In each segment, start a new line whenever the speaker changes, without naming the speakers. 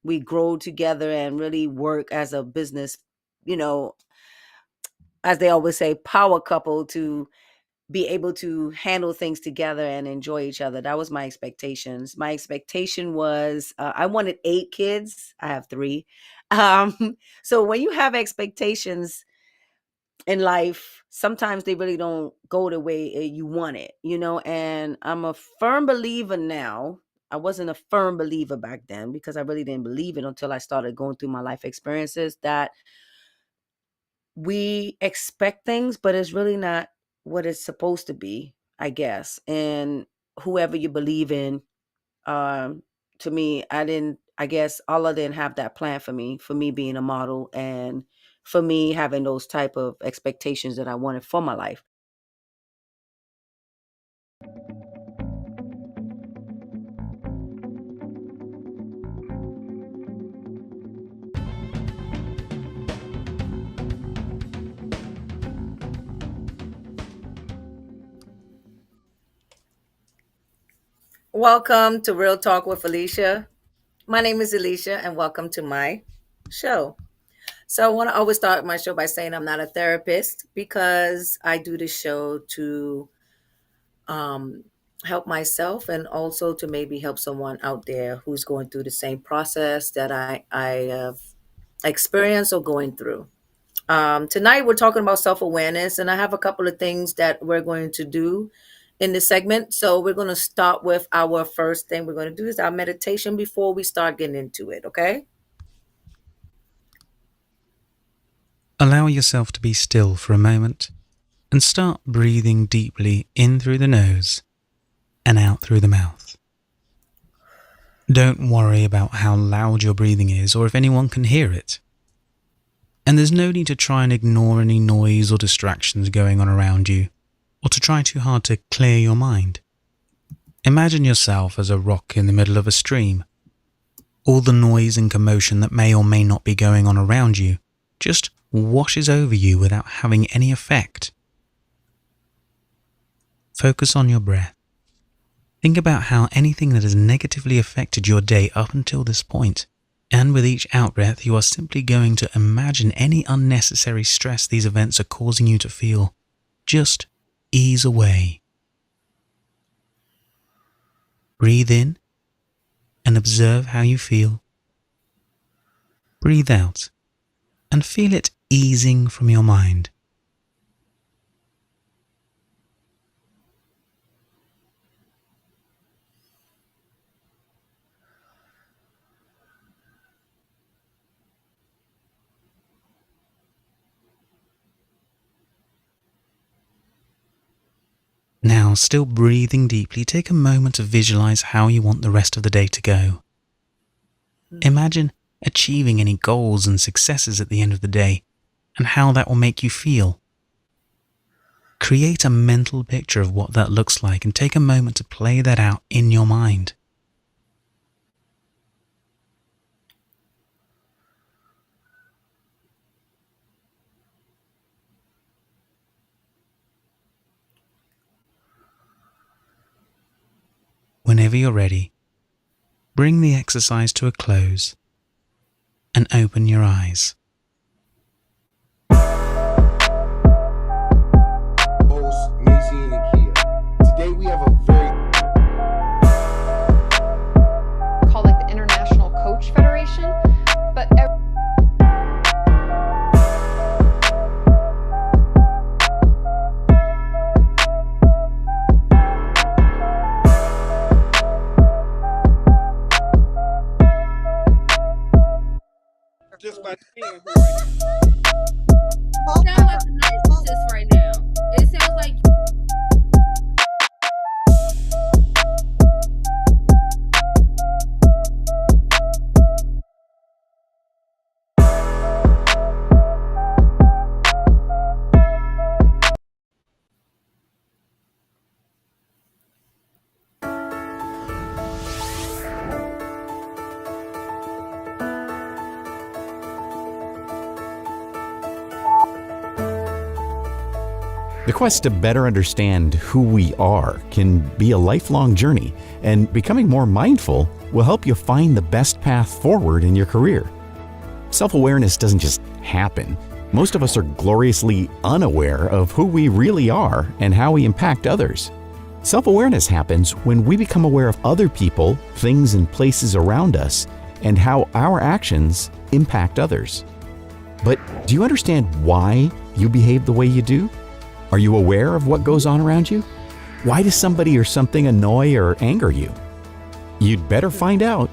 we grow together and really work as a business, you know, as they always say, power couple, to be able to handle things together and enjoy each other. That was my expectations. My expectation was I wanted 8 kids. I have 3. So when you have expectations in life, sometimes they really don't go the way you want it, and I'm a firm believer now. I wasn't a firm believer back then because I really didn't believe it until I started going through my life experiences, that we expect things, but it's really not what it's supposed to be, I guess. And whoever you believe in, um, to me, I guess Allah didn't have that plan for me being a model, and for me having those type of expectations that I wanted for my life. Welcome to Real Talk with Elisha. My name is Elisha, and welcome to my show. So I want to always start my show by saying I'm not a therapist, because I do this show to um, help myself, and also to maybe help someone out there who's going through the same process that I have experienced or going through. Tonight we're talking about self-awareness, and I have a couple of things that we're going to do in this segment. So we're going to start with our first thing we're going to do is our meditation before we start getting into it, okay?
Allow yourself to be still for a moment and start breathing deeply in through the nose and out through the mouth. Don't worry about how loud your breathing is or if anyone can hear it. And there's no need to try and ignore any noise or distractions going on around you, or to try too hard to clear your mind. Imagine yourself as a rock in the middle of a stream. All the noise and commotion that may or may not be going on around you just washes over you without having any effect. Focus on your breath. Think about how anything that has negatively affected your day up until this point, and with each out-breath you are simply going to imagine any unnecessary stress these events are causing you to feel just ease away. Breathe in and observe how you feel. Breathe out and feel it easing from your mind. Now, still breathing deeply, take a moment to visualize how you want the rest of the day to go. Imagine achieving any goals and successes at the end of the day, and how that will make you feel. Create a mental picture of what that looks like and take a moment to play that out in your mind. Whenever you're ready, bring the exercise to a close and open your eyes.
Today we have a very
called like the International Coach Federation, but
just by seeing who
sound like a narcissist right now. It sounds like
The quest to better understand who we are can be a lifelong journey, and becoming more mindful will help you find the best path forward in your career. Self-awareness doesn't just happen. Most of us are gloriously unaware of who we really are and how we impact others. Self-awareness happens when we become aware of other people, things, and places around us, and how our actions impact others. But do you understand why you behave the way you do? Are you aware of what goes on around you? Why does somebody or something annoy or anger you? You'd better find out.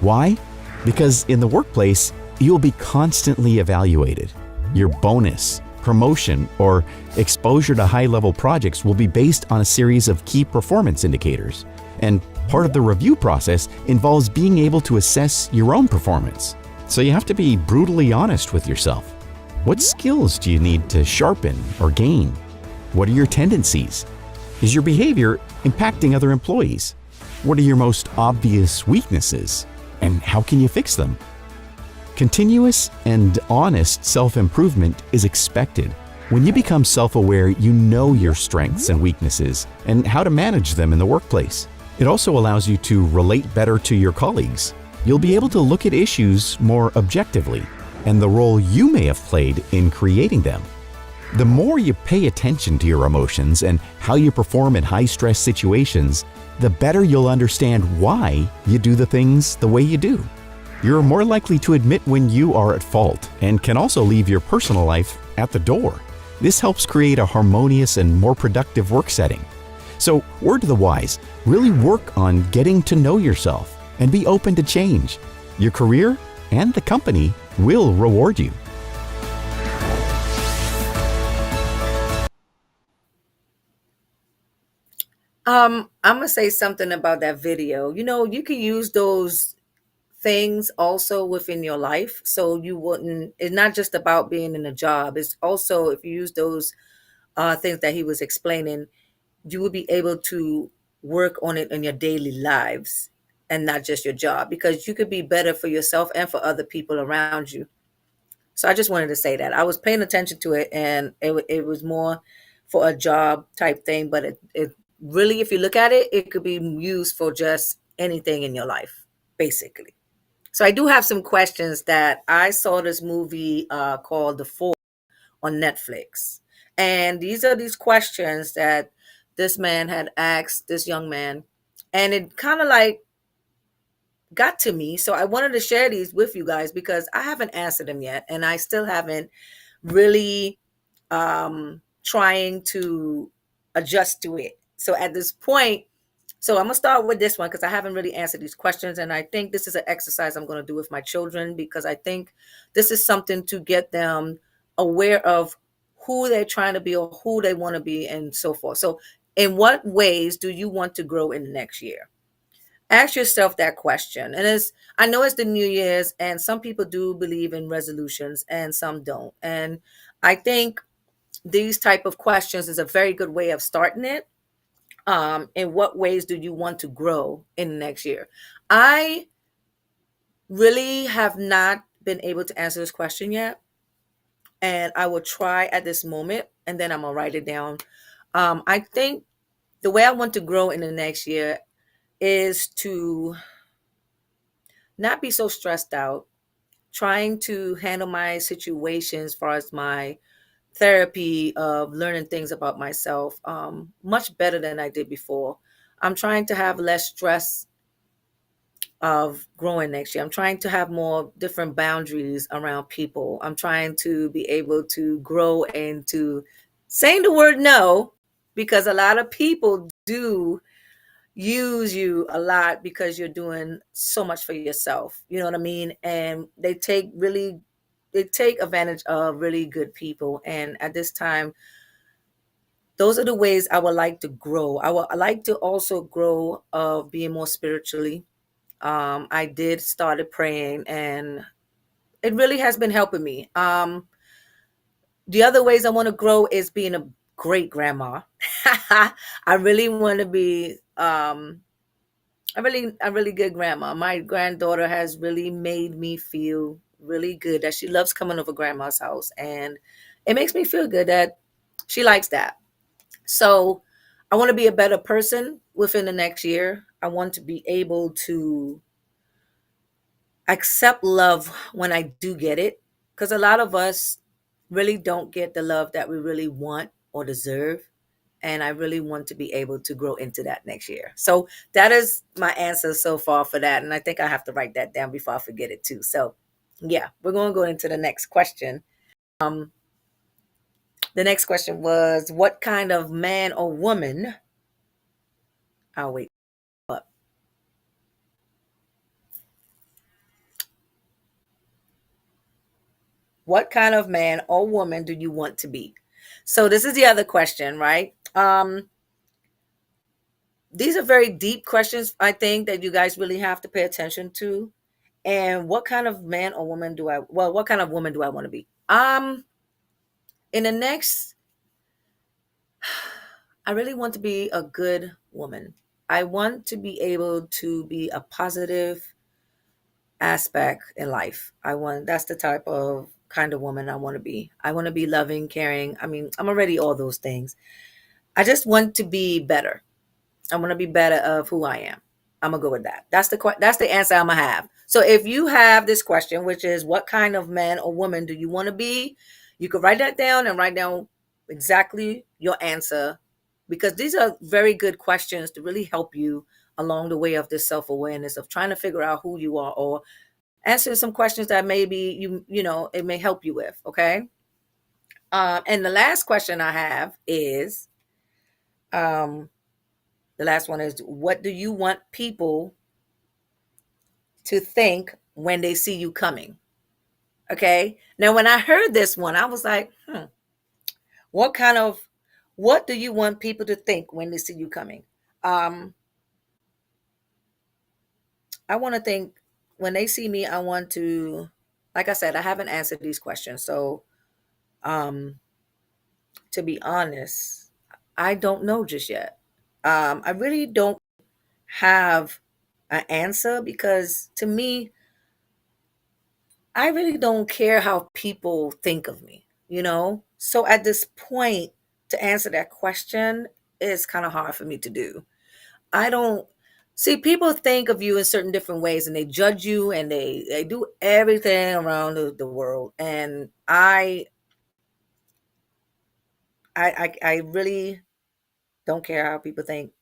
Why? Because in the workplace, you'll be constantly evaluated. Your bonus, promotion, or exposure to high-level projects will be based on a series of key performance indicators. And part of the review process involves being able to assess your own performance. So you have to be brutally honest with yourself. What skills do you need to sharpen or gain? What are your tendencies? Is your behavior impacting other employees? What are your most obvious weaknesses? And how can you fix them? Continuous and honest self-improvement is expected. When you become self-aware, you know your strengths and weaknesses and how to manage them in the workplace. It also allows you to relate better to your colleagues. You'll be able to look at issues more objectively and the role you may have played in creating them. The more you pay attention to your emotions and how you perform in high-stress situations, the better you'll understand why you do the things the way you do. You're more likely to admit when you are at fault and can also leave your personal life at the door. This helps create a harmonious and more productive work setting. So, word to the wise, really work on getting to know yourself and be open to change. Your career and the company will reward you.
I'm gonna say something about that video. You can use those things also within your life, so you wouldn't. It's not just about being in a job. It's also if you use those things that he was explaining, you will be able to work on it in your daily lives and not just your job, because you could be better for yourself and for other people around you. So I just wanted to say that I was paying attention to it, and it was more for a job type thing, but it really, if you look at it, it could be used for just anything in your life, basically. So I do have some questions. That I saw this movie called The Four on Netflix, and these questions that this man had asked this young man, and it kind of like got to me. So I wanted to share these with you guys because I haven't answered them yet, and I still haven't really trying to adjust to it. So at this point, so I'm gonna start with this one because I haven't really answered these questions, and I think this is an exercise I'm gonna do with my children because I think this is something to get them aware of who they're trying to be or who they want to be and so forth. So in what ways do you want to grow in the next year? Ask yourself that question. And as I know it's the New Year's, and some people do believe in resolutions and some don't. And I think these type of questions is a very good way of starting it. In what ways do you want to grow in the next year? I really have not been able to answer this question yet, and I will try at this moment, and then I'm gonna write it down. I think the way I want to grow in the next year is to not be so stressed out, trying to handle my situations as far as my therapy of learning things about myself much better than I did before. I'm trying to have less stress of growing next year. I'm trying to have more different boundaries around people. I'm trying to be able to grow into saying the word no, because a lot of people do use you a lot because you're doing so much for yourself. You know what I mean? And they take advantage of really good people. And at this time, those are the ways I would like to grow. I like to also grow of being more spiritually. I did started praying, and it really has been helping me. The other ways I want to grow is being a great grandma. I really want to be a really good grandma. My granddaughter has really made me feel really good that she loves coming over grandma's house, and it makes me feel good that she likes that. So I want to be a better person within the next year. I want to be able to accept love when I do get it, because a lot of us really don't get the love that we really want or deserve. And I really want to be able to grow into that next year. So that is my answer so far for that. And I think I have to write that down before I forget it too. So yeah, we're going to go into the next question. Um, the next question was, what kind of man or woman? I'll wait up. What kind of man or woman do you want to be? So this is the other question, right? These are very deep questions, I think, that you guys really have to pay attention to. And what kind of man or woman do I, well, what kind of woman do I want to be? In the next, I really want to be a good woman. I want to be able to be a positive aspect in life. That's the type of kind of woman I want to be. I want to be loving, caring. I mean, I'm already all those things. I just want to be better. I want to be better of who I am. I'm gonna go with that. That's the answer I'm gonna have. So if you have this question, which is what kind of man or woman do you want to be, you could write that down and write down exactly your answer, because these are very good questions to really help you along the way of this self-awareness of trying to figure out who you are, or answer some questions that maybe it may help you with. Okay. And the last question I have is, the last one is, what do you want people to think when they see you coming? Okay. Now, when I heard this one, I was like, what do you want people to think when they see you coming? Um, I want to think when they see me, I want to, like I said, I haven't answered these questions. So, um, to be honest, I don't know just yet. I really don't have an answer, because to me, I really don't care how people think of me, you know? So at this point, to answer that question is kind of hard for me to do. I don't see, people think of you in certain different ways, and they judge you, and they do everything around the world. And I really don't care how people think,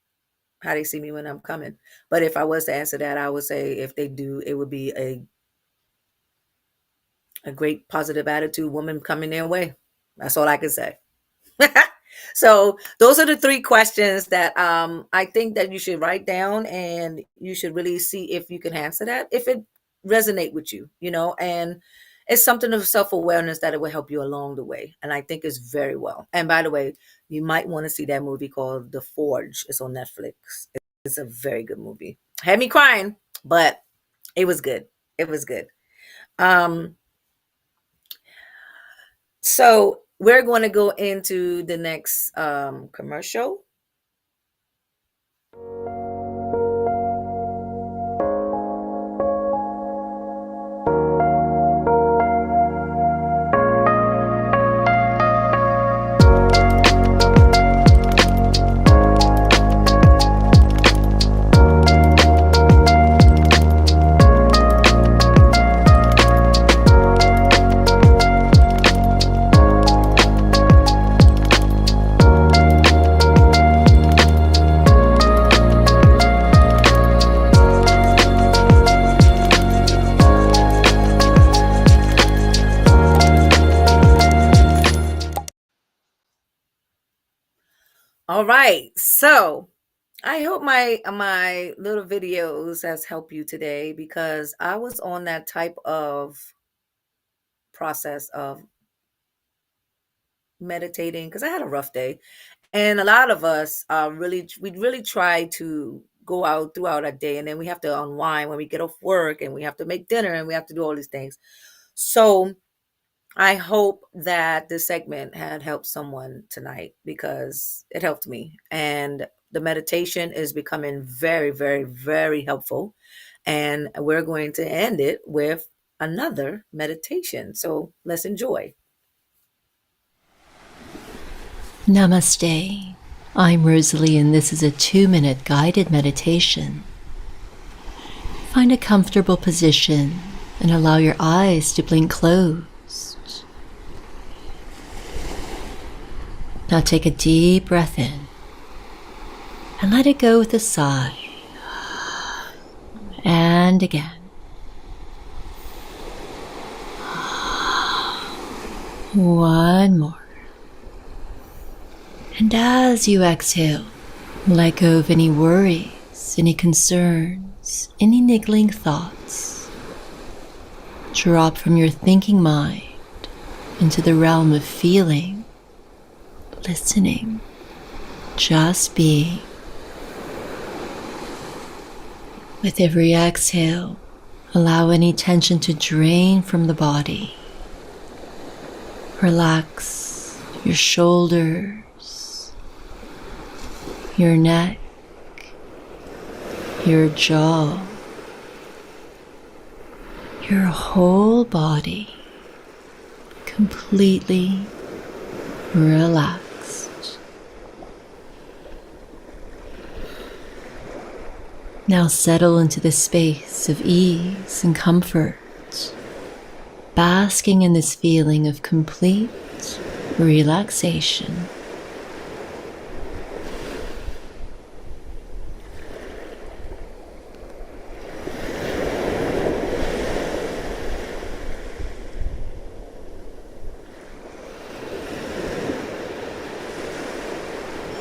how they see me when I'm coming. But if I was to answer that, I would say if they do, it would be a great positive attitude woman coming their way. That's all I can say. So those are the three questions that I think that you should write down, and you should really see if you can answer that, if it resonate with you, and it's something of self-awareness that it will help you along the way. And I think it's very well. And by the way, you might want to see that movie called The Forge. It's on Netflix. It's a very good movie. Had me crying, but it was good. It was good. Um, So we're going to go into the next commercial. All right. So I hope my little videos has helped you today, because I was on that type of process of meditating because I had a rough day. And a lot of us we really try to go out throughout our day, and then we have to unwind when we get off work, and we have to make dinner, and we have to do all these things. So I hope that this segment had helped someone tonight, because it helped me. And the meditation is becoming very, very, very helpful. And we're going to end it with another meditation. So let's enjoy.
Namaste. I'm Rosalie, and this is a 2-minute guided meditation. Find a comfortable position and allow your eyes to blink closed. Now take a deep breath in and let it go with a sigh. And again. One more. And as you exhale, let go of any worries, any concerns, any niggling thoughts. Drop from your thinking mind into the realm of feeling, listening, just being. With every exhale, allow any tension to drain from the body. Relax your shoulders, your neck, your jaw, your whole body completely relaxed. Now settle into the space of ease and comfort, basking in this feeling of complete relaxation.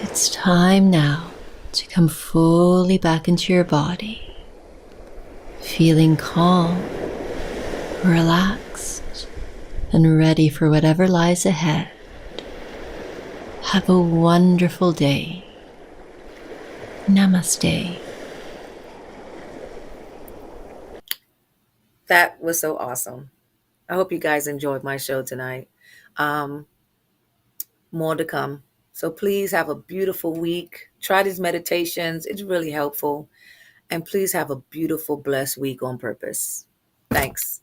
It's time now to come fully back into your body, feeling calm, relaxed, and ready for whatever lies ahead. Have a wonderful day. Namaste.
That was so awesome. I hope you guys enjoyed my show tonight. Um, More to come. So please have a beautiful week. Try these meditations. It's really helpful. And please have a beautiful, blessed week on purpose. Thanks.